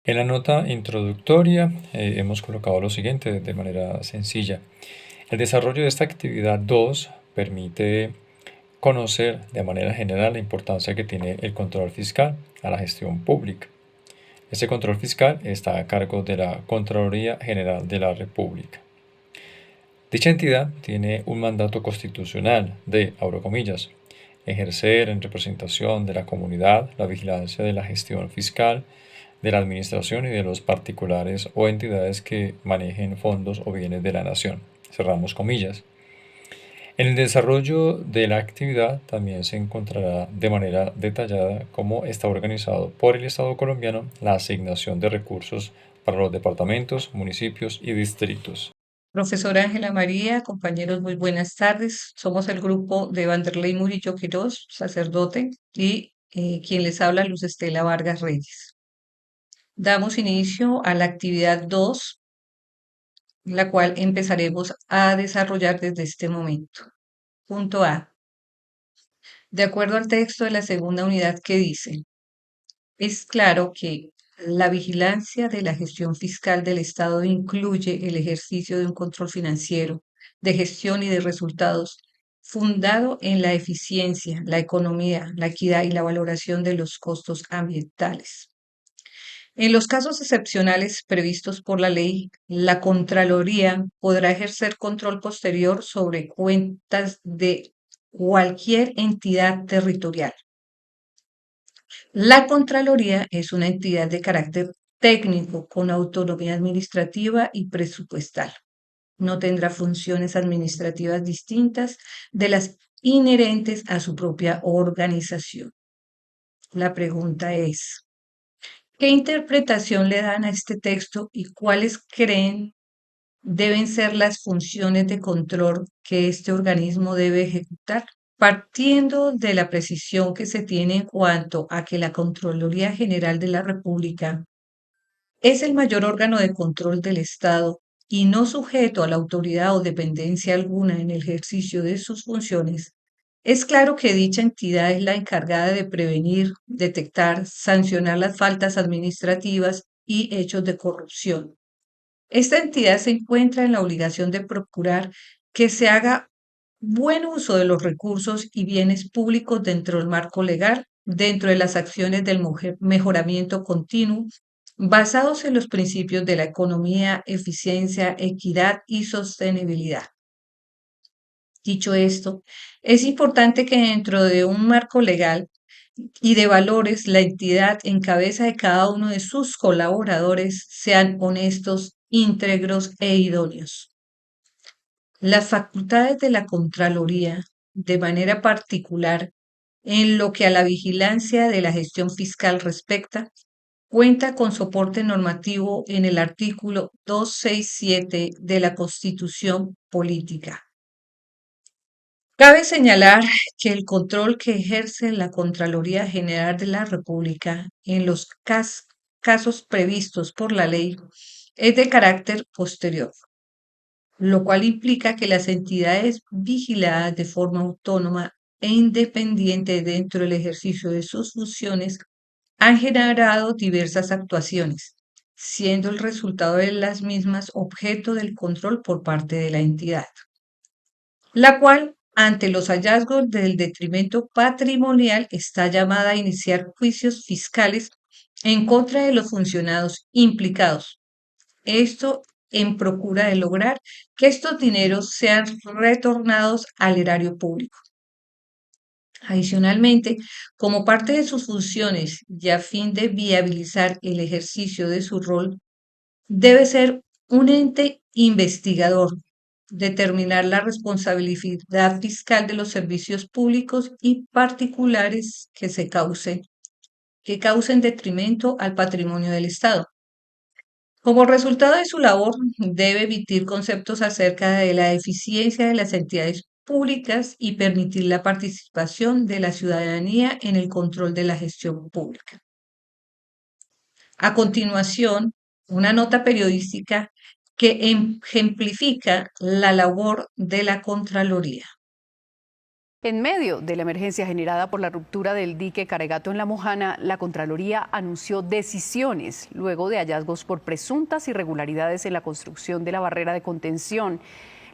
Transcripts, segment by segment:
En la nota introductoria hemos colocado lo siguiente de manera sencilla. El desarrollo de esta actividad 2 permite conocer de manera general la importancia que tiene el control fiscal a la gestión pública. Este control fiscal está a cargo de la Contraloría General de la República. Dicha entidad tiene un mandato constitucional de, abro comillas, ejercer en representación de la comunidad la vigilancia de la gestión fiscal de la administración y de los particulares o entidades que manejen fondos o bienes de la nación. Cerramos comillas. En el desarrollo de la actividad también se encontrará de manera detallada cómo está organizado por el Estado colombiano la asignación de recursos para los departamentos, municipios y distritos. Profesora Ángela María, compañeros, muy buenas tardes. Somos el grupo de Vanderlei Murillo Quirós, sacerdote, y quien les habla, Luz Estela Vargas Reyes. Damos inicio a la actividad 2, la cual empezaremos a desarrollar desde este momento. Punto A. De acuerdo al texto de la segunda unidad que dice, es claro que la vigilancia de la gestión fiscal del Estado incluye el ejercicio de un control financiero, de gestión y de resultados, fundado en la eficiencia, la economía, la equidad y la valoración de los costos ambientales. En los casos excepcionales previstos por la ley, la Contraloría podrá ejercer control posterior sobre cuentas de cualquier entidad territorial. La Contraloría es una entidad de carácter técnico con autonomía administrativa y presupuestal. No tendrá funciones administrativas distintas de las inherentes a su propia organización. La pregunta es, ¿qué interpretación le dan a este texto y cuáles creen deben ser las funciones de control que este organismo debe ejecutar? Partiendo de la precisión que se tiene en cuanto a que la Contraloría General de la República es el mayor órgano de control del Estado y no sujeto a la autoridad o dependencia alguna en el ejercicio de sus funciones, es claro que dicha entidad es la encargada de prevenir, detectar, sancionar las faltas administrativas y hechos de corrupción. Esta entidad se encuentra en la obligación de procurar que se haga buen uso de los recursos y bienes públicos dentro del marco legal, dentro de las acciones del mejoramiento continuo, basados en los principios de la economía, eficiencia, equidad y sostenibilidad. Dicho esto, es importante que dentro de un marco legal y de valores, la entidad en cabeza de cada uno de sus colaboradores sean honestos, íntegros e idóneos. Las facultades de la Contraloría, de manera particular, en lo que a la vigilancia de la gestión fiscal respecta, cuenta con soporte normativo en el artículo 267 de la Constitución Política. Cabe señalar que el control que ejerce la Contraloría General de la República en los casos previstos por la ley es de carácter posterior, lo cual implica que las entidades vigiladas de forma autónoma e independiente dentro del ejercicio de sus funciones han generado diversas actuaciones, siendo el resultado de las mismas objeto del control por parte de la entidad, la cual, ante los hallazgos del detrimento patrimonial, está llamada a iniciar juicios fiscales en contra de los funcionados implicados. Esto en procura de lograr que estos dineros sean retornados al erario público. Adicionalmente, como parte de sus funciones y a fin de viabilizar el ejercicio de su rol, debe ser un ente investigador, determinar la responsabilidad fiscal de los servicios públicos y particulares que causen detrimento al patrimonio del Estado. Como resultado de su labor, debe emitir conceptos acerca de la eficiencia de las entidades públicas y permitir la participación de la ciudadanía en el control de la gestión pública. A continuación, una nota periodística que ejemplifica la labor de la Contraloría. En medio de la emergencia generada por la ruptura del dique Caregato en La Mojana, la Contraloría anunció decisiones luego de hallazgos por presuntas irregularidades en la construcción de la barrera de contención.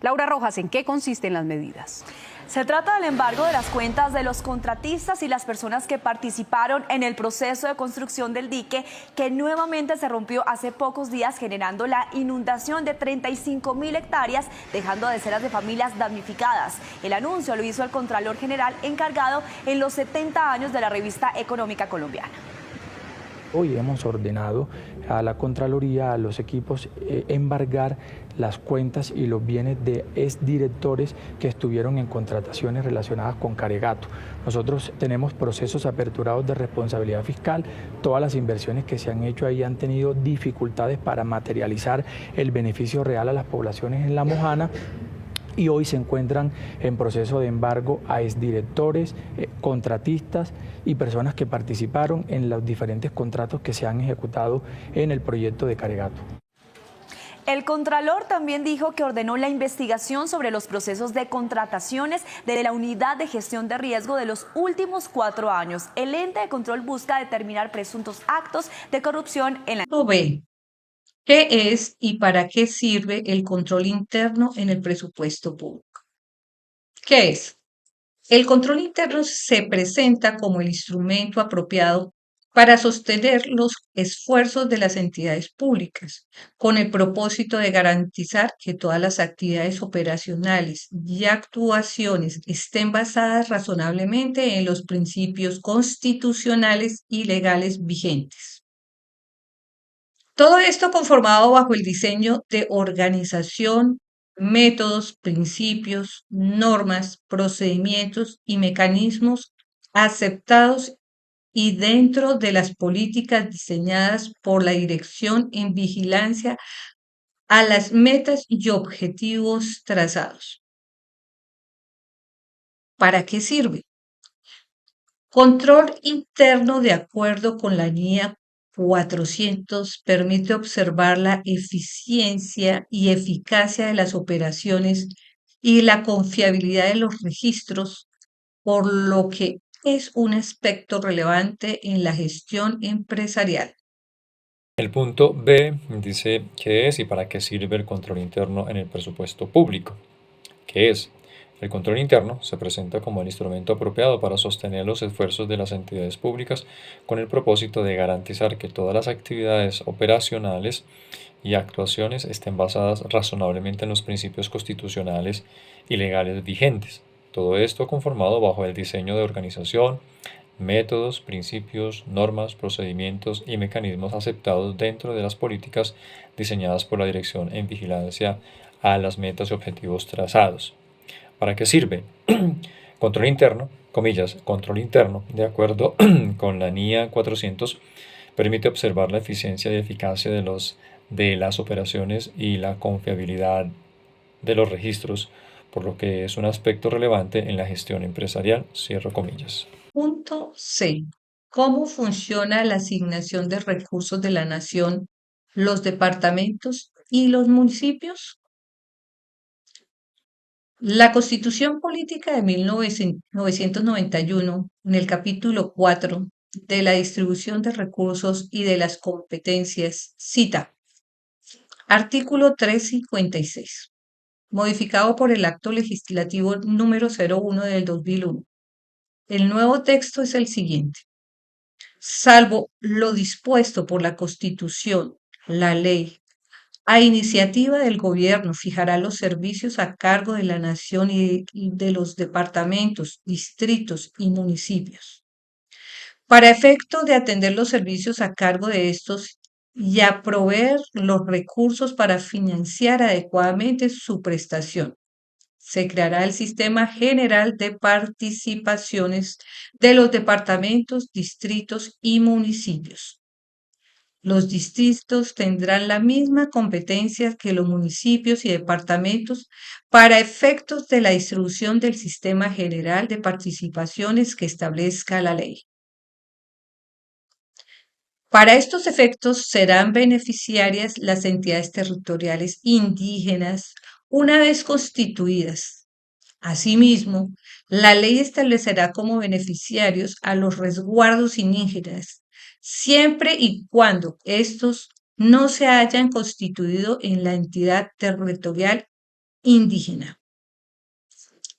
Laura Rojas, ¿en qué consisten las medidas? Se trata del embargo de las cuentas de los contratistas y las personas que participaron en el proceso de construcción del dique, que nuevamente se rompió hace pocos días, generando la inundación de 35.000 hectáreas, dejando a decenas de familias damnificadas. El anuncio lo hizo el Contralor General encargado en los 70 años de la revista económica colombiana. Hoy hemos ordenado a la Contraloría, a los equipos, embargar las cuentas y los bienes de exdirectores que estuvieron en contrataciones relacionadas con Caregato. Nosotros tenemos procesos aperturados de responsabilidad fiscal. Todas las inversiones que se han hecho ahí han tenido dificultades para materializar el beneficio real a las poblaciones en La Mojana. Y hoy se encuentran en proceso de embargo a exdirectores, contratistas y personas que participaron en los diferentes contratos que se han ejecutado en el proyecto de Caregato. El Contralor también dijo que ordenó la investigación sobre los procesos de contrataciones de la Unidad de Gestión de Riesgo de los últimos 4 años. El ente de control busca determinar presuntos actos de corrupción en la... B. ¿Qué es y para qué sirve el control interno en el presupuesto público? ¿Qué es? El control interno se presenta como el instrumento apropiado para sostener los esfuerzos de las entidades públicas, con el propósito de garantizar que todas las actividades operacionales y actuaciones estén basadas razonablemente en los principios constitucionales y legales vigentes. Todo esto conformado bajo el diseño de organización, métodos, principios, normas, procedimientos y mecanismos aceptados y dentro de las políticas diseñadas por la Dirección en vigilancia a las metas y objetivos trazados. ¿Para qué sirve? Control interno de acuerdo con la guía 400 permite observar la eficiencia y eficacia de las operaciones y la confiabilidad de los registros, por lo que es un aspecto relevante en la gestión empresarial. El punto B dice qué es y para qué sirve el control interno en el presupuesto público. ¿Qué es? El control interno se presenta como el instrumento apropiado para sostener los esfuerzos de las entidades públicas con el propósito de garantizar que todas las actividades operacionales y actuaciones estén basadas razonablemente en los principios constitucionales y legales vigentes. Todo esto conformado bajo el diseño de organización, métodos, principios, normas, procedimientos y mecanismos aceptados dentro de las políticas diseñadas por la Dirección en vigilancia a las metas y objetivos trazados. ¿Para qué sirve? Control interno, comillas, control interno, de acuerdo con la NIA 400, permite observar la eficiencia y eficacia de las operaciones y la confiabilidad de los registros, por lo que es un aspecto relevante en la gestión empresarial, cierro comillas. Punto C. ¿Cómo funciona la asignación de recursos de la nación, los departamentos y los municipios? La Constitución Política de 1991, en el capítulo 4 de la distribución de recursos y de las competencias, cita artículo 356, modificado por el Acto Legislativo número 01 del 2001. El nuevo texto es el siguiente. Salvo lo dispuesto por la Constitución, la ley, a iniciativa del gobierno fijará los servicios a cargo de la nación y de los departamentos, distritos y municipios. Para efecto de atender los servicios a cargo de estos y a proveer los recursos para financiar adecuadamente su prestación, se creará el Sistema General de Participaciones de los departamentos, distritos y municipios. Los distritos tendrán la misma competencia que los municipios y departamentos para efectos de la distribución del Sistema General de Participaciones que establezca la ley. Para estos efectos serán beneficiarias las entidades territoriales indígenas una vez constituidas, Asimismo, la ley establecerá como beneficiarios a los resguardos indígenas, siempre y cuando estos no se hayan constituido en la entidad territorial indígena.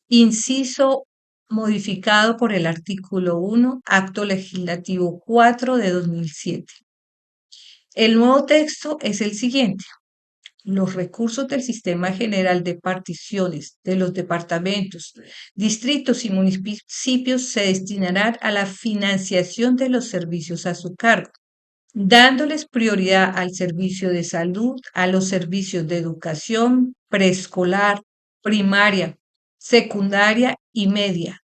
Inciso modificado por el artículo 1, Acto Legislativo 4 de 2007. El nuevo texto es el siguiente. Los recursos del Sistema General de Particiones de los departamentos, distritos y municipios se destinarán a la financiación de los servicios a su cargo, dándoles prioridad al servicio de salud, a los servicios de educación preescolar, primaria, secundaria y media,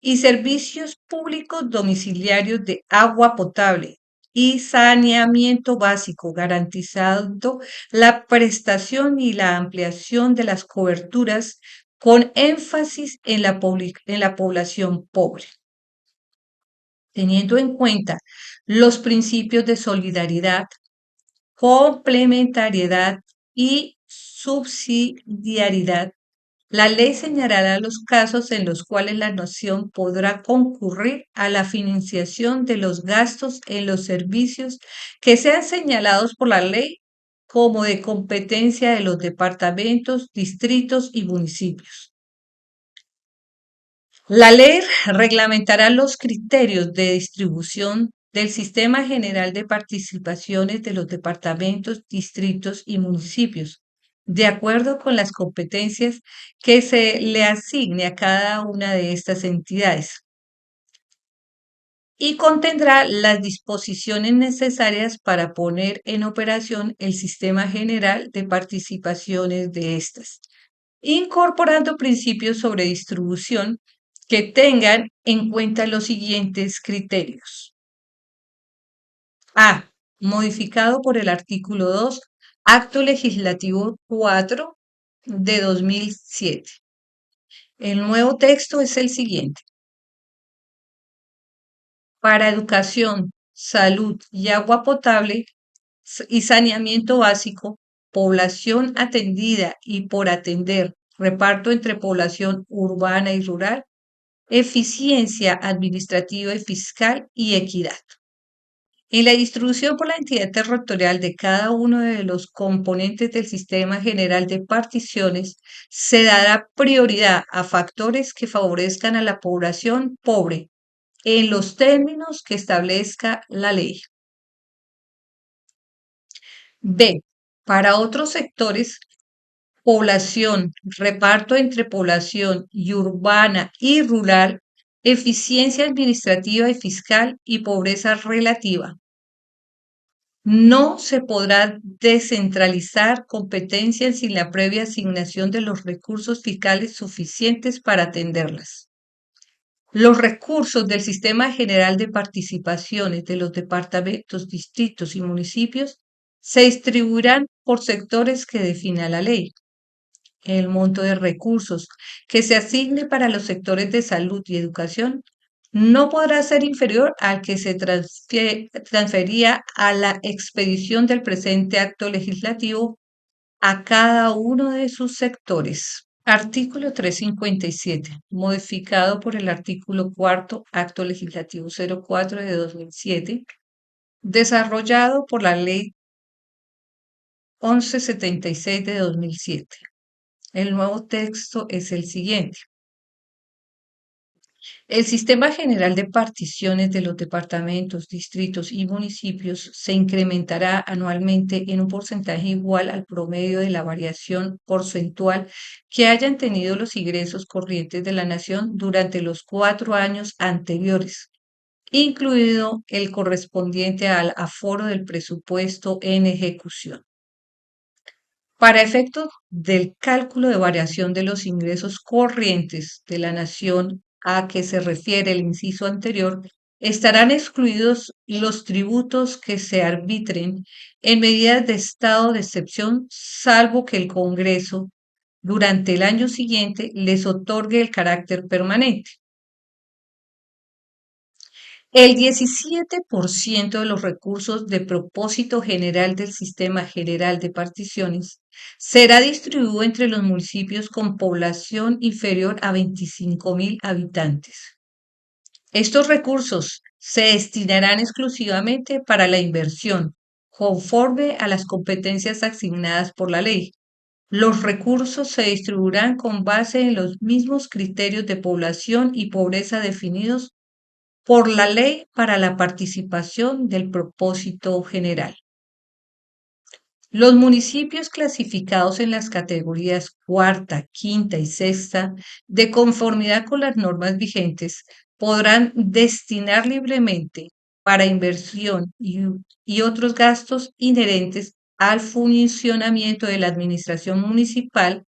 y servicios públicos domiciliarios de agua potable y saneamiento básico, garantizando la prestación y la ampliación de las coberturas con énfasis en la población pobre, teniendo en cuenta los principios de solidaridad, complementariedad y subsidiariedad. La ley señalará los casos en los cuales la nación podrá concurrir a la financiación de los gastos en los servicios que sean señalados por la ley como de competencia de los departamentos, distritos y municipios. La ley reglamentará los criterios de distribución del Sistema General de Participaciones de los departamentos, distritos y municipios, de acuerdo con las competencias que se le asigne a cada una de estas entidades, y contendrá las disposiciones necesarias para poner en operación el Sistema General de Participaciones de estas, incorporando principios sobre distribución que tengan en cuenta los siguientes criterios. A. Modificado por el artículo 2, Acto Legislativo 4 de 2007. El nuevo texto es el siguiente. Para educación, salud y agua potable y saneamiento básico, población atendida y por atender, reparto entre población urbana y rural, eficiencia administrativa y fiscal y equidad. En la distribución por la entidad territorial de cada uno de los componentes del Sistema General de Particiones, se dará prioridad a factores que favorezcan a la población pobre en los términos que establezca la ley. B. Para otros sectores, población, reparto entre población y urbana y rural, eficiencia administrativa y fiscal y pobreza relativa. No se podrá descentralizar competencias sin la previa asignación de los recursos fiscales suficientes para atenderlas. Los recursos del Sistema General de Participaciones de los departamentos, distritos y municipios se distribuirán por sectores que defina la ley. El monto de recursos que se asigne para los sectores de salud y educación no podrá ser inferior al que se transfería a la expedición del presente acto legislativo a cada uno de sus sectores. Artículo 357, modificado por el artículo 4, Acto Legislativo 04 de 2007, desarrollado por la Ley 1176 de 2007. El nuevo texto es el siguiente. El Sistema General de Particiones de los departamentos, distritos y municipios se incrementará anualmente en un porcentaje igual al promedio de la variación porcentual que hayan tenido los ingresos corrientes de la nación durante los 4 años anteriores, incluido el correspondiente al aforo del presupuesto en ejecución. Para efectos del cálculo de variación de los ingresos corrientes de la nación a que se refiere el inciso anterior, estarán excluidos los tributos que se arbitren en medidas de estado de excepción, salvo que el Congreso, durante el año siguiente, les otorgue el carácter permanente. El 17% de los recursos de propósito general del Sistema General de Particiones será distribuido entre los municipios con población inferior a 25.000 habitantes. Estos recursos se destinarán exclusivamente para la inversión, conforme a las competencias asignadas por la ley. Los recursos se distribuirán con base en los mismos criterios de población y pobreza definidos por la Ley para la Participación del Propósito General. Los municipios clasificados en las categorías cuarta, quinta y sexta, de conformidad con las normas vigentes, podrán destinar libremente para inversión y otros gastos inherentes al funcionamiento de la administración municipal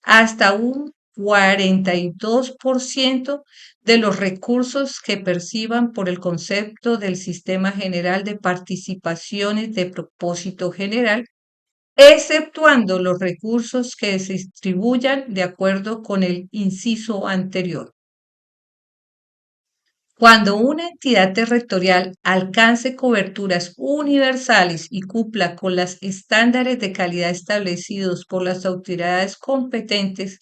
hasta un 42% de los recursos que perciban por el concepto del Sistema General de Participaciones de Propósito General, exceptuando los recursos que se distribuyan de acuerdo con el inciso anterior. Cuando una entidad territorial alcance coberturas universales y cumpla con los estándares de calidad establecidos por las autoridades competentes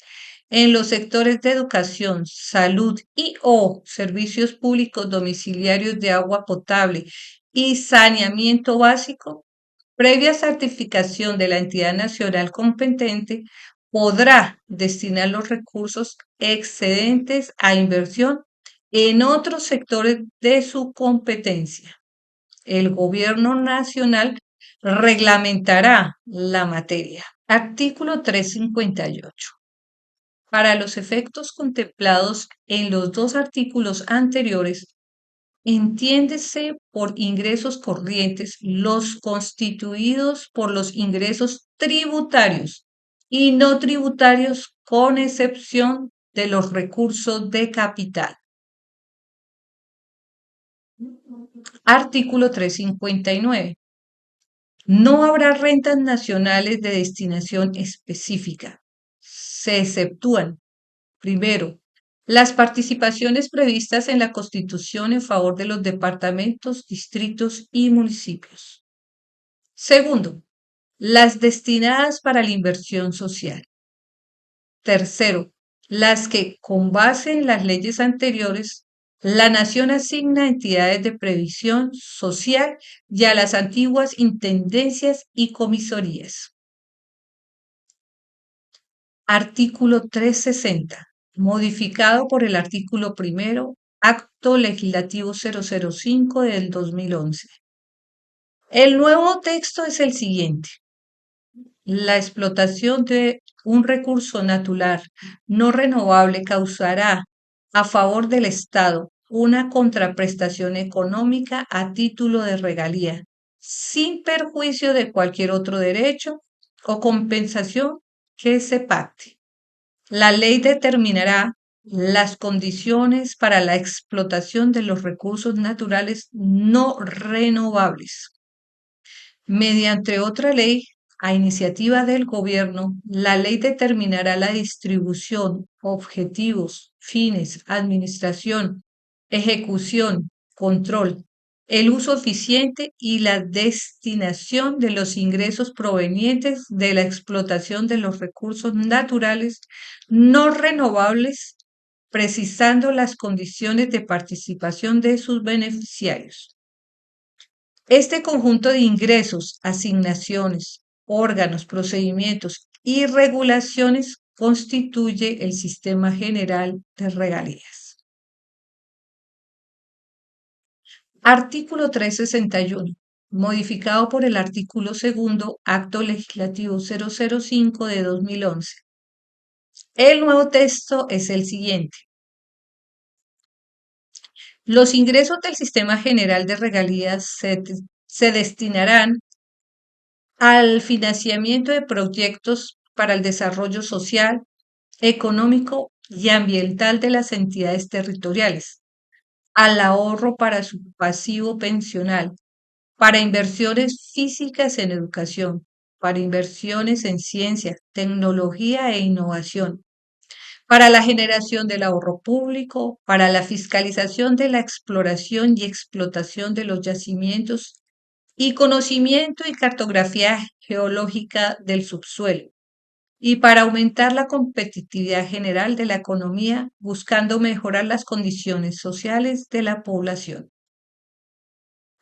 en los sectores de educación, salud y/o servicios públicos domiciliarios de agua potable y saneamiento básico, previa certificación de la entidad nacional competente, podrá destinar los recursos excedentes a inversión en otros sectores de su competencia. El Gobierno Nacional reglamentará la materia. Artículo 358. Para los efectos contemplados en los dos artículos anteriores, entiéndese por ingresos corrientes los constituidos por los ingresos tributarios y no tributarios, con excepción de los recursos de capital. Artículo 359. No habrá rentas nacionales de destinación específica. Se exceptúan, primero, las participaciones previstas en la Constitución en favor de los departamentos, distritos y municipios. Segundo, las destinadas para la inversión social. Tercero, las que, con base en las leyes anteriores, la Nación asigna a entidades de previsión social y a las antiguas intendencias y comisarías. Artículo 360. Modificado por el artículo 1, Acto Legislativo 005 del 2011. El nuevo texto es el siguiente. La explotación de un recurso natural no renovable causará a favor del Estado una contraprestación económica a título de regalía, sin perjuicio de cualquier otro derecho o compensación que se pacte. La ley determinará las condiciones para la explotación de los recursos naturales no renovables. Mediante otra ley, a iniciativa del Gobierno, la ley determinará la distribución, objetivos, fines, administración, ejecución, control, el uso eficiente y la destinación de los ingresos provenientes de la explotación de los recursos naturales no renovables, precisando las condiciones de participación de sus beneficiarios. Este conjunto de ingresos, asignaciones, órganos, procedimientos y regulaciones constituye el Sistema General de Regalías. Artículo 361. Modificado por el artículo 2, Acto Legislativo 005 de 2011. El nuevo texto es el siguiente. Los ingresos del Sistema General de Regalías se destinarán al financiamiento de proyectos para el desarrollo social, económico y ambiental de las entidades territoriales, al ahorro para su pasivo pensional, para inversiones físicas en educación, para inversiones en ciencia, tecnología e innovación, para la generación del ahorro público, para la fiscalización de la exploración y explotación de los yacimientos y conocimiento y cartografía geológica del subsuelo, y para aumentar la competitividad general de la economía, buscando mejorar las condiciones sociales de la población.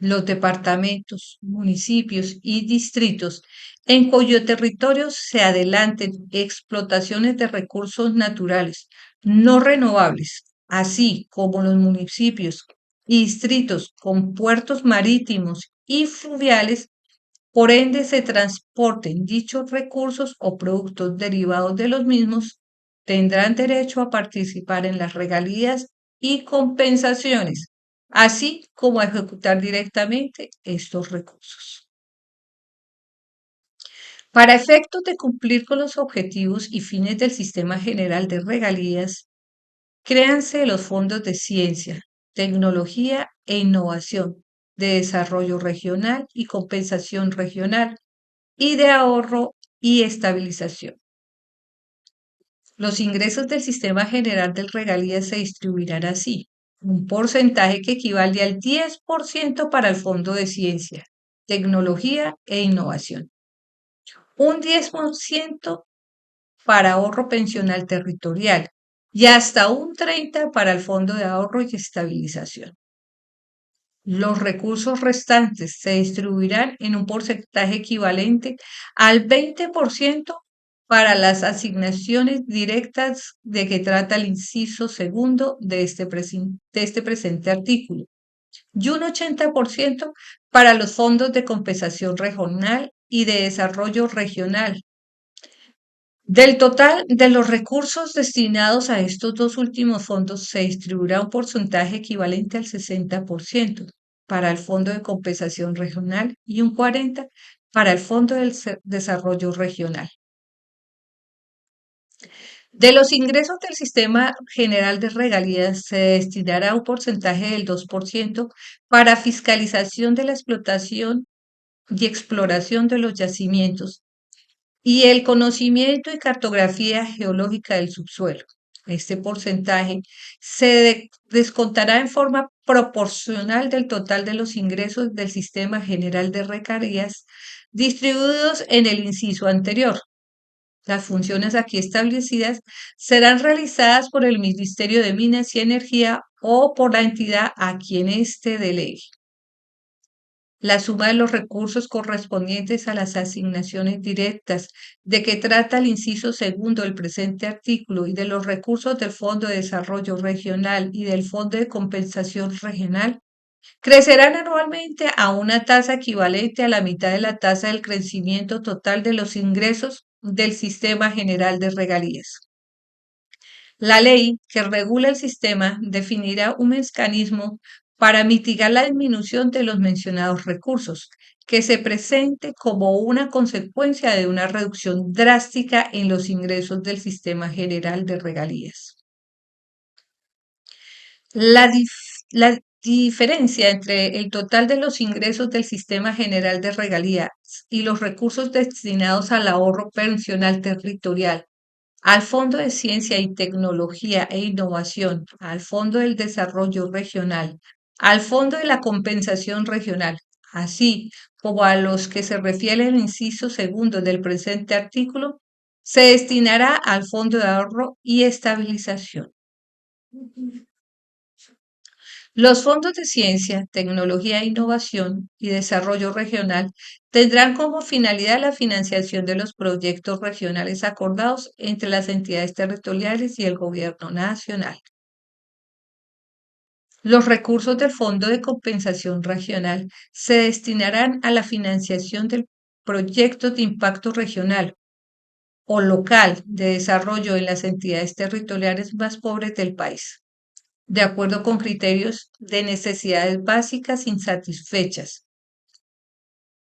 Los departamentos, municipios y distritos en cuyo territorio se adelanten explotaciones de recursos naturales no renovables, así como los municipios y distritos con puertos marítimos y fluviales, por ende se transporten dichos recursos o productos derivados de los mismos, tendrán derecho a participar en las regalías y compensaciones, así como a ejecutar directamente estos recursos. Para efectos de cumplir con los objetivos y fines del Sistema General de Regalías, créanse los fondos de ciencia, tecnología e innovación, de desarrollo regional y compensación regional, y de ahorro y estabilización. Los ingresos del Sistema General de Regalías se distribuirán así: un porcentaje que equivale al 10% para el Fondo de Ciencia, Tecnología e Innovación, un 10% para ahorro pensional territorial y hasta un 30% para el Fondo de Ahorro y Estabilización. Los recursos restantes se distribuirán en un porcentaje equivalente al 20% para las asignaciones directas de que trata el inciso segundo de este presente artículo, y un 80% para los fondos de compensación regional y de desarrollo regional. Del total de los recursos destinados a estos dos últimos fondos se distribuirá un porcentaje equivalente al 60% para el Fondo de Compensación Regional y un 40% para el Fondo del Desarrollo Regional. De los ingresos del Sistema General de Regalías se destinará un porcentaje del 2% para fiscalización de la explotación y exploración de los yacimientos y el conocimiento y cartografía geológica del subsuelo. Este porcentaje se descontará en forma proporcional del total de los ingresos del Sistema General de Regalías distribuidos en el inciso anterior. Las funciones aquí establecidas serán realizadas por el Ministerio de Minas y Energía o por la entidad a quien éste delegue. La suma de los recursos correspondientes a las asignaciones directas de que trata el inciso segundo del presente artículo y de los recursos del Fondo de Desarrollo Regional y del Fondo de Compensación Regional crecerán anualmente a una tasa equivalente a la mitad de la tasa del crecimiento total de los ingresos del Sistema General de Regalías. La ley que regula el sistema definirá un mecanismo para mitigar la disminución de los mencionados recursos, que se presente como una consecuencia de una reducción drástica en los ingresos del Sistema General de Regalías. La diferencia entre el total de los ingresos del Sistema General de Regalías y los recursos destinados al ahorro pensional territorial, al Fondo de Ciencia y Tecnología e Innovación, al Fondo del Desarrollo Regional, al Fondo de la Compensación Regional, así como a los que se refiere el inciso segundo del presente artículo, se destinará al Fondo de Ahorro y Estabilización. Los fondos de ciencia, tecnología e innovación y desarrollo regional tendrán como finalidad la financiación de los proyectos regionales acordados entre las entidades territoriales y el gobierno nacional. Los recursos del Fondo de Compensación Regional se destinarán a la financiación de proyectos de impacto regional o local de desarrollo en las entidades territoriales más pobres del país, de acuerdo con criterios de necesidades básicas insatisfechas,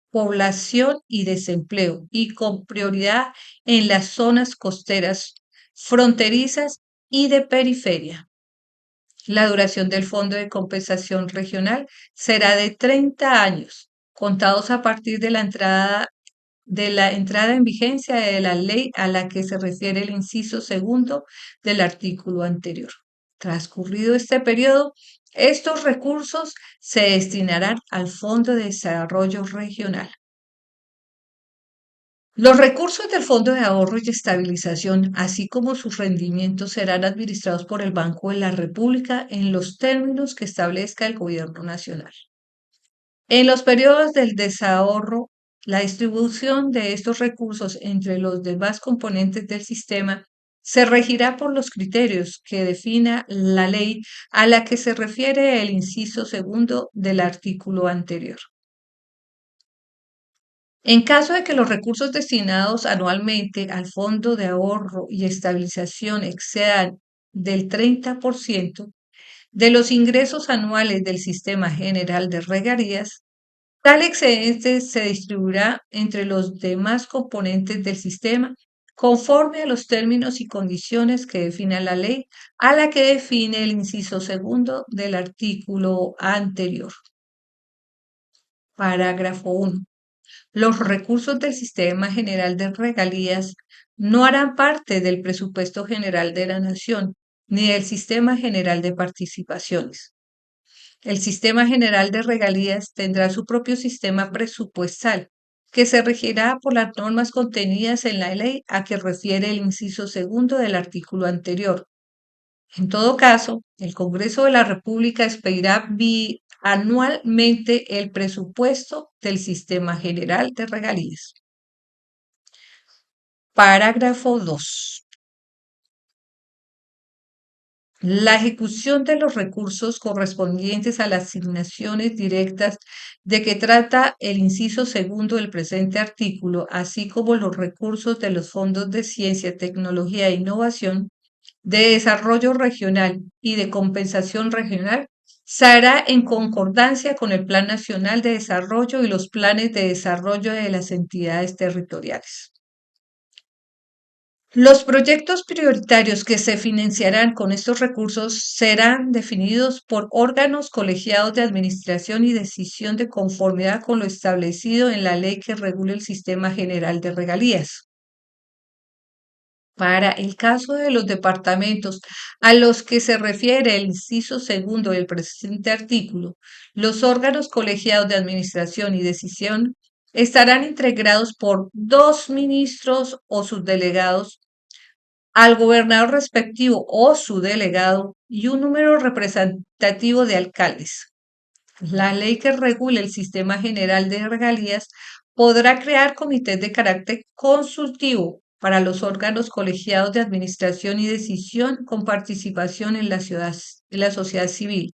población y desempleo, y con prioridad en las zonas costeras, fronterizas y de periferia. La duración del Fondo de Compensación Regional será de 30 años, contados a partir de la entrada de la entrada en vigencia de la ley a la que se refiere el inciso segundo del artículo anterior. Transcurrido este periodo, estos recursos se destinarán al Fondo de Desarrollo Regional. Los recursos del Fondo de Ahorro y Estabilización, así como sus rendimientos, serán administrados por el Banco de la República en los términos que establezca el Gobierno Nacional. En los periodos del desahorro, la distribución de estos recursos entre los demás componentes del sistema se regirá por los criterios que defina la ley a la que se refiere el inciso segundo del artículo anterior. En caso de que los recursos destinados anualmente al Fondo de Ahorro y Estabilización excedan del 30% de los ingresos anuales del Sistema General de Regalías, tal excedente se distribuirá entre los demás componentes del sistema conforme a los términos y condiciones que defina la ley a la que define el inciso segundo del artículo anterior. Parágrafo 1. Los recursos del Sistema General de Regalías no harán parte del presupuesto general de la Nación ni del Sistema General de Participaciones. El Sistema General de Regalías tendrá su propio sistema presupuestal, que se regirá por las normas contenidas en la ley a que refiere el inciso segundo del artículo anterior. En todo caso, el Congreso de la República expedirá bianualmente el presupuesto del Sistema General de Regalías. Parágrafo 2. La ejecución de los recursos correspondientes a las asignaciones directas de que trata el inciso segundo del presente artículo, así como los recursos de los fondos de ciencia, tecnología e innovación, de desarrollo regional y de compensación regional, se hará en concordancia con el Plan Nacional de Desarrollo y los planes de desarrollo de las entidades territoriales. Los proyectos prioritarios que se financiarán con estos recursos serán definidos por órganos colegiados de administración y decisión de conformidad con lo establecido en la ley que regula el Sistema General de Regalías. Para el caso de los departamentos a los que se refiere el inciso segundo del presente artículo, los órganos colegiados de administración y decisión estarán integrados por 2 ministros o subdelegados, al gobernador respectivo o su delegado y un número representativo de alcaldes. La ley que regule el Sistema General de Regalías podrá crear comités de carácter consultivo para los órganos colegiados de administración y decisión con participación en la sociedad civil.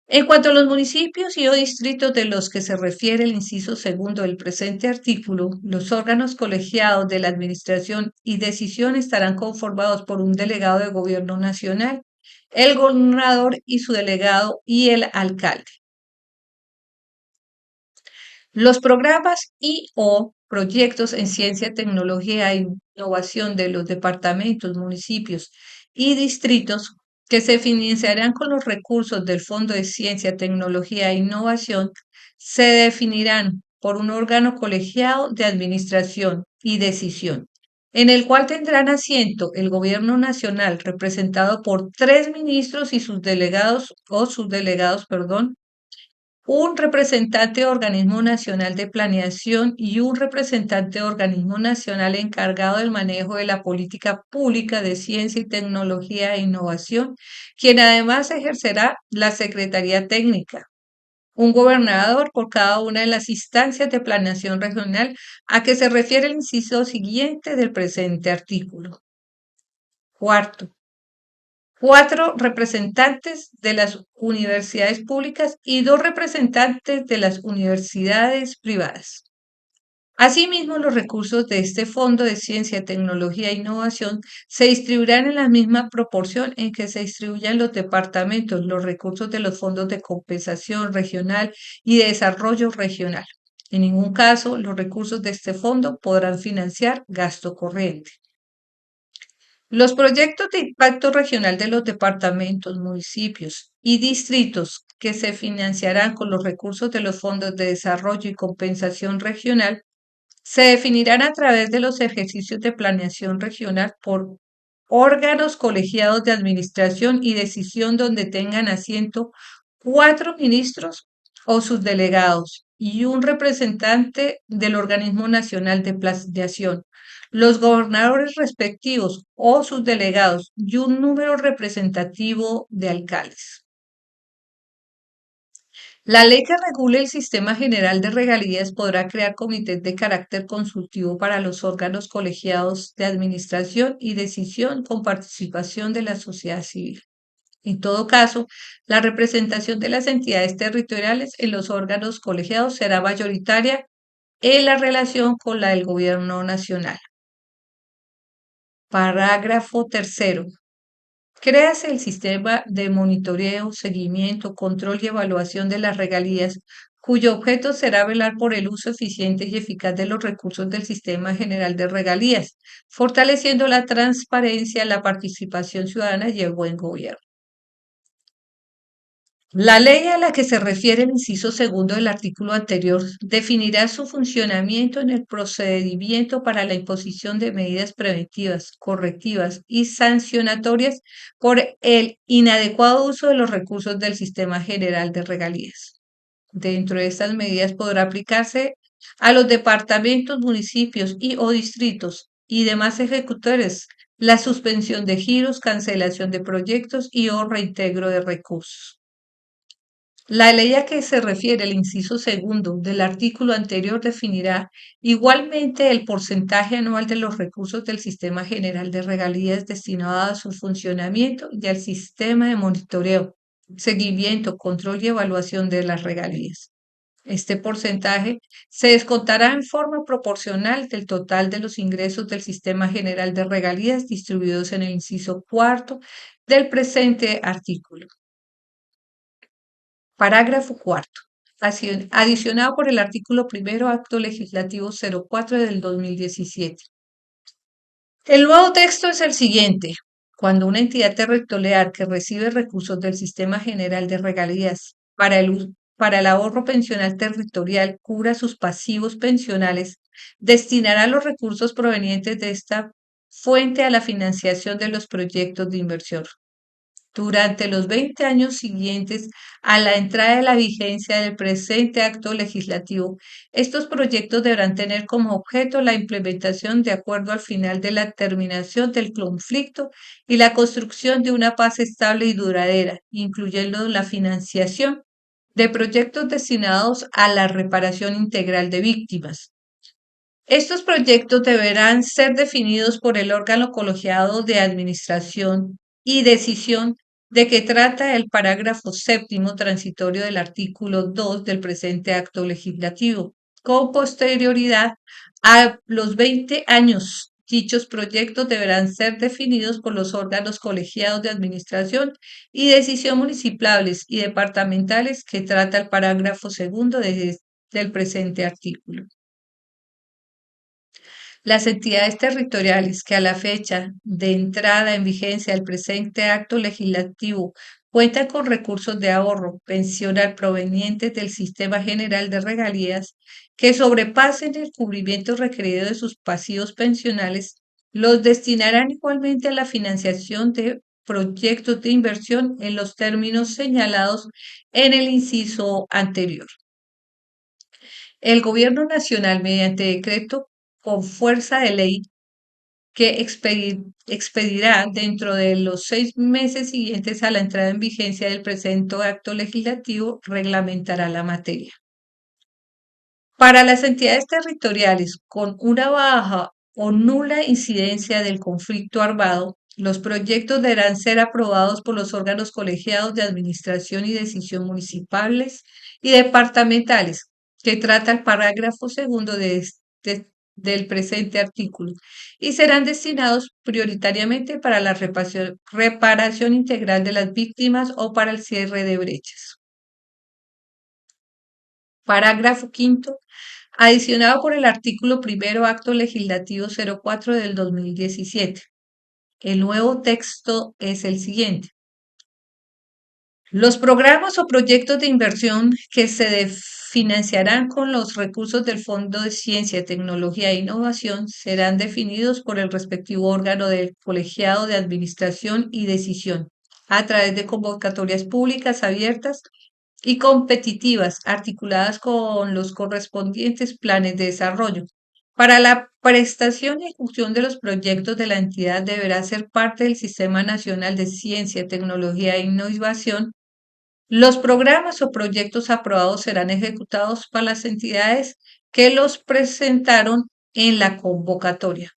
En cuanto a los municipios y o distritos de los que se refiere el inciso segundo del presente artículo, los órganos colegiados de la administración y decisión estarán conformados por un delegado de gobierno nacional, el gobernador y su delegado y el alcalde. Los programas y o proyectos en ciencia, tecnología e innovación de los departamentos, municipios y distritos que se financiarán con los recursos del Fondo de Ciencia, Tecnología e Innovación se definirán por un órgano colegiado de administración y decisión, en el cual tendrán asiento el Gobierno Nacional representado por 3 ministros y sus delegados o subdelegados, un representante de organismo nacional de planeación y un representante de organismo nacional encargado del manejo de la política pública de ciencia y tecnología e innovación, quien además ejercerá la Secretaría Técnica. Un gobernador por cada una de las instancias de planeación regional a que se refiere el inciso siguiente del presente artículo. Cuarto, 4 representantes de las universidades públicas y 2 representantes de las universidades privadas. Asimismo, los recursos de este Fondo de Ciencia, Tecnología e Innovación se distribuirán en la misma proporción en que se distribuyan los departamentos, los recursos de los fondos de compensación regional y de desarrollo regional. En ningún caso, los recursos de este fondo podrán financiar gasto corriente. Los proyectos de impacto regional de los departamentos, municipios y distritos que se financiarán con los recursos de los fondos de desarrollo y compensación regional Se definirán a través de los ejercicios de planeación regional por órganos colegiados de administración y decisión donde tengan asiento 4 ministros o sus delegados y un representante del organismo nacional de planeación, los gobernadores respectivos o sus delegados y un número representativo de alcaldes. La ley que regule el sistema general de regalías podrá crear comités de carácter consultivo para los órganos colegiados de administración y decisión con participación de la sociedad civil. En todo caso, la representación de las entidades territoriales en los órganos colegiados será mayoritaria en la relación con la del gobierno nacional. Parágrafo tercero. Créase el sistema de monitoreo, seguimiento, control y evaluación de las regalías, cuyo objeto será velar por el uso eficiente y eficaz de los recursos del Sistema General de Regalías, fortaleciendo la transparencia, la participación ciudadana y el buen gobierno. La ley a la que se refiere el inciso segundo del artículo anterior definirá su funcionamiento en el procedimiento para la imposición de medidas preventivas, correctivas y sancionatorias por el inadecuado uso de los recursos del Sistema General de Regalías. Dentro de estas medidas podrá aplicarse a los departamentos, municipios y o distritos y demás ejecutores la suspensión de giros, cancelación de proyectos y o reintegro de recursos. La ley a que se refiere el inciso segundo del artículo anterior definirá igualmente el porcentaje anual de los recursos del Sistema General de Regalías destinado a su funcionamiento y al sistema de monitoreo, seguimiento, control y evaluación de las regalías. Este porcentaje se descontará en forma proporcional del total de los ingresos del Sistema General de Regalías distribuidos en el inciso cuarto del presente artículo. Parágrafo cuarto. Adicionado por el artículo primero, Acto Legislativo 04 del 2017. El nuevo texto es el siguiente. Cuando una entidad territorial que recibe recursos del Sistema General de Regalías para el ahorro pensional territorial cubra sus pasivos pensionales, destinará los recursos provenientes de esta fuente a la financiación de los proyectos de inversión. Durante los 20 años siguientes a la entrada de la vigencia del presente acto legislativo, estos proyectos deberán tener como objeto la implementación de acuerdo al final de la terminación del conflicto y la construcción de una paz estable y duradera, incluyendo la financiación de proyectos destinados a la reparación integral de víctimas. Estos proyectos deberán ser definidos por el órgano colegiado de administración y decisión de que trata el parágrafo séptimo transitorio del artículo 2 del presente acto legislativo, con posterioridad a los 20 años. Dichos proyectos deberán ser definidos por los órganos colegiados de administración y decisión municipales y departamentales que trata el parágrafo segundo del presente artículo. Las entidades territoriales que a la fecha de entrada en vigencia del presente acto legislativo cuentan con recursos de ahorro pensional provenientes del Sistema General de Regalías que sobrepasen el cubrimiento requerido de sus pasivos pensionales, los destinarán igualmente a la financiación de proyectos de inversión en los términos señalados en el inciso anterior. El Gobierno Nacional, mediante decreto con fuerza de ley que expedirá dentro de los 6 meses siguientes a la entrada en vigencia del presente acto legislativo, reglamentará la materia. Para las entidades territoriales con una baja o nula incidencia del conflicto armado, los proyectos deberán ser aprobados por los órganos colegiados de administración y decisión municipales y departamentales, que trata el parágrafo segundo del presente artículo, y serán destinados prioritariamente para la reparación integral de las víctimas o para el cierre de brechas. Parágrafo quinto. Adicionado por el artículo primero, Acto Legislativo 04 del 2017. El nuevo texto es el siguiente. Los programas o proyectos de inversión que se financiarán con los recursos del Fondo de Ciencia, Tecnología e Innovación serán definidos por el respectivo órgano del colegiado de administración y decisión a través de convocatorias públicas abiertas y competitivas articuladas con los correspondientes planes de desarrollo. Para la prestación y ejecución de los proyectos de la entidad deberá ser parte del Sistema Nacional de Ciencia, Tecnología e Innovación. Los programas o proyectos aprobados serán ejecutados por las entidades que los presentaron en la convocatoria.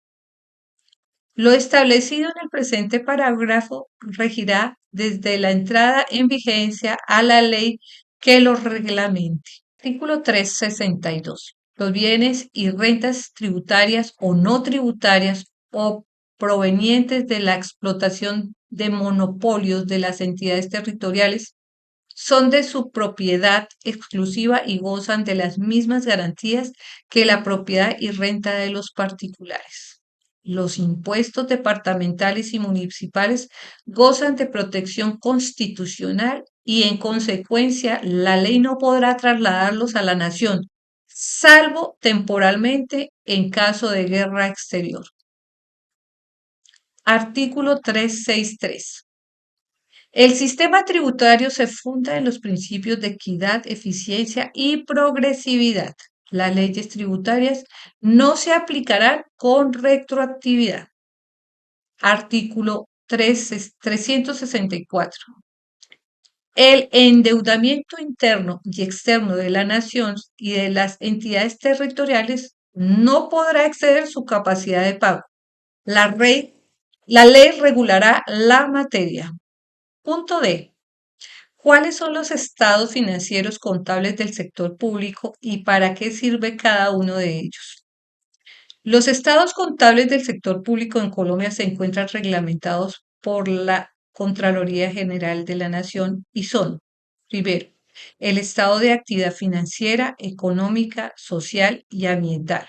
Lo establecido en el presente parágrafo regirá desde la entrada en vigencia a la ley que los reglamente. Artículo 362. Los bienes y rentas tributarias o no tributarias o provenientes de la explotación de monopolios de las entidades territoriales son de su propiedad exclusiva y gozan de las mismas garantías que la propiedad y renta de los particulares. Los impuestos departamentales y municipales gozan de protección constitucional y en consecuencia la ley no podrá trasladarlos a la nación, salvo temporalmente en caso de guerra exterior. Artículo 363. El sistema tributario se funda en los principios de equidad, eficiencia y progresividad. Las leyes tributarias no se aplicarán con retroactividad. Artículo 364. El endeudamiento interno y externo de la nación y de las entidades territoriales no podrá exceder su capacidad de pago. La ley regulará la materia. Punto D. ¿Cuáles son los estados financieros contables del sector público y para qué sirve cada uno de ellos? Los estados contables del sector público en Colombia se encuentran reglamentados por la Contraloría General de la Nación y son, primero, el estado de actividad financiera, económica, social y ambiental.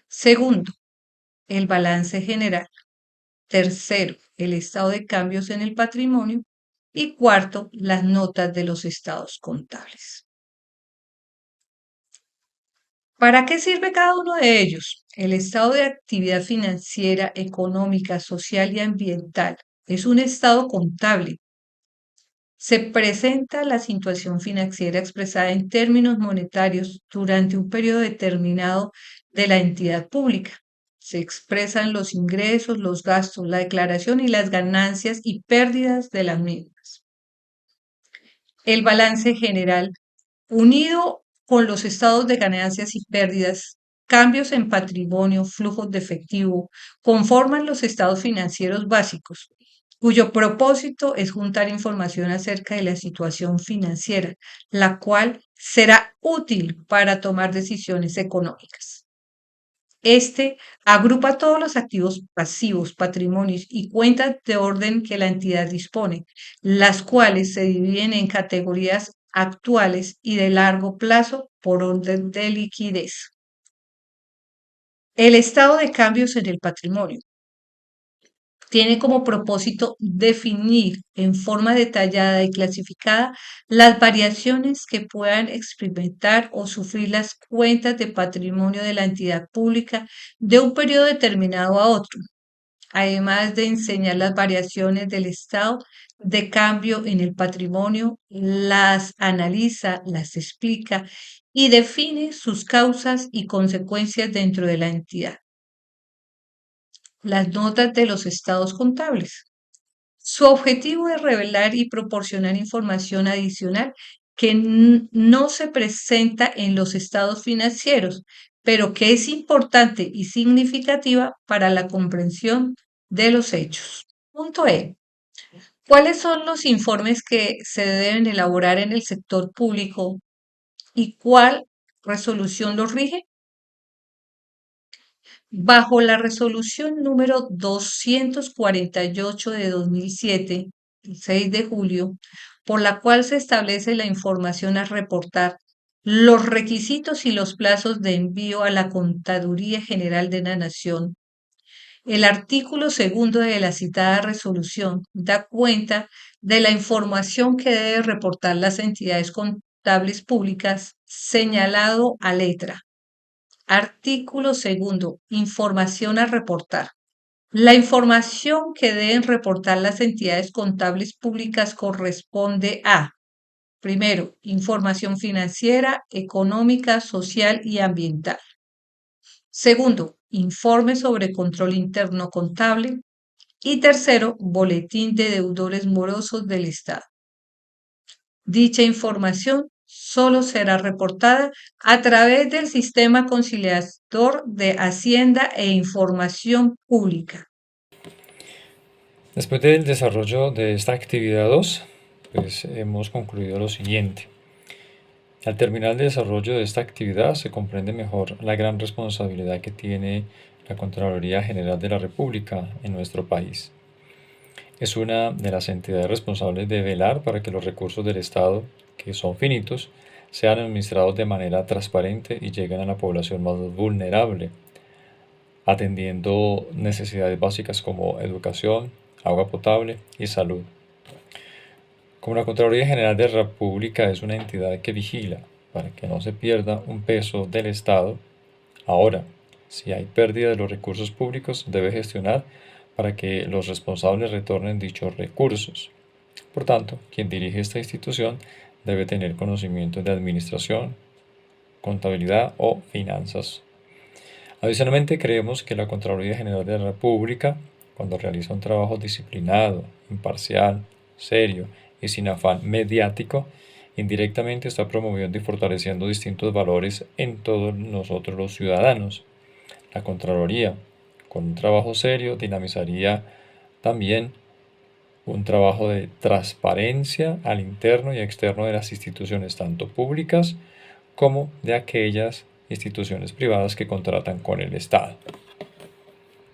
Segundo, el balance general. Tercero, el estado de cambios en el patrimonio. Y cuarto, las notas de los estados contables. ¿Para qué sirve cada uno de ellos? El estado de actividad financiera, económica, social y ambiental es un estado contable. Se presenta la situación financiera expresada en términos monetarios durante un periodo determinado de la entidad pública. Se expresan los ingresos, los gastos, la declaración y las ganancias y pérdidas de las mismas. El balance general, unido con los estados de ganancias y pérdidas, cambios en patrimonio, flujos de efectivo, conforman los estados financieros básicos, cuyo propósito es juntar información acerca de la situación financiera, la cual será útil para tomar decisiones económicas. Este agrupa todos los activos pasivos, patrimonios y cuentas de orden que la entidad dispone, las cuales se dividen en categorías actuales y de largo plazo por orden de liquidez. El estado de cambios en el patrimonio tiene como propósito definir en forma detallada y clasificada las variaciones que puedan experimentar o sufrir las cuentas de patrimonio de la entidad pública de un periodo determinado a otro, además de enseñar las variaciones del estado de cambio en el patrimonio, las analiza, las explica y define sus causas y consecuencias dentro de la entidad. Las notas de los estados contables. Su objetivo es revelar y proporcionar información adicional que no se presenta en los estados financieros, pero que es importante y significativa para la comprensión de los hechos. Punto E. ¿Cuáles son los informes que se deben elaborar en el sector público y cuál resolución los rige? Bajo la resolución número 248 de 2007, el 6 de julio, por la cual se establece la información a reportar, los requisitos y los plazos de envío a la Contaduría General de la Nación, el artículo segundo de la citada resolución da cuenta de la información que deben reportar las entidades contables públicas señalado a letra. Artículo 2. Información a reportar. La información que deben reportar las entidades contables públicas corresponde a: primero, información financiera, económica, social y ambiental. Segundo, informe sobre control interno contable. Y tercero, boletín de deudores morosos del Estado. Dicha información solo será reportada a través del Sistema Conciliador de Hacienda e Información Pública. Después del desarrollo de esta actividad 2, pues hemos concluido lo siguiente. Al terminar el desarrollo de esta actividad se comprende mejor la gran responsabilidad que tiene la Contraloría General de la República en nuestro país. Es una de las entidades responsables de velar para que los recursos del Estado, que son finitos, sean administrados de manera transparente y lleguen a la población más vulnerable, atendiendo necesidades básicas como educación, agua potable y salud. Como la Contraloría General de la República es una entidad que vigila para que no se pierda un peso del Estado, ahora, si hay pérdida de los recursos públicos, debe gestionar para que los responsables retornen dichos recursos. Por tanto, quien dirige esta institución debe tener conocimientos de administración, contabilidad o finanzas. Adicionalmente, creemos que la Contraloría General de la República, cuando realiza un trabajo disciplinado, imparcial, serio y sin afán mediático, indirectamente está promoviendo y fortaleciendo distintos valores en todos nosotros los ciudadanos. La Contraloría, con un trabajo serio, dinamizaría también un trabajo de transparencia al interno y externo de las instituciones, tanto públicas como de aquellas instituciones privadas que contratan con el Estado.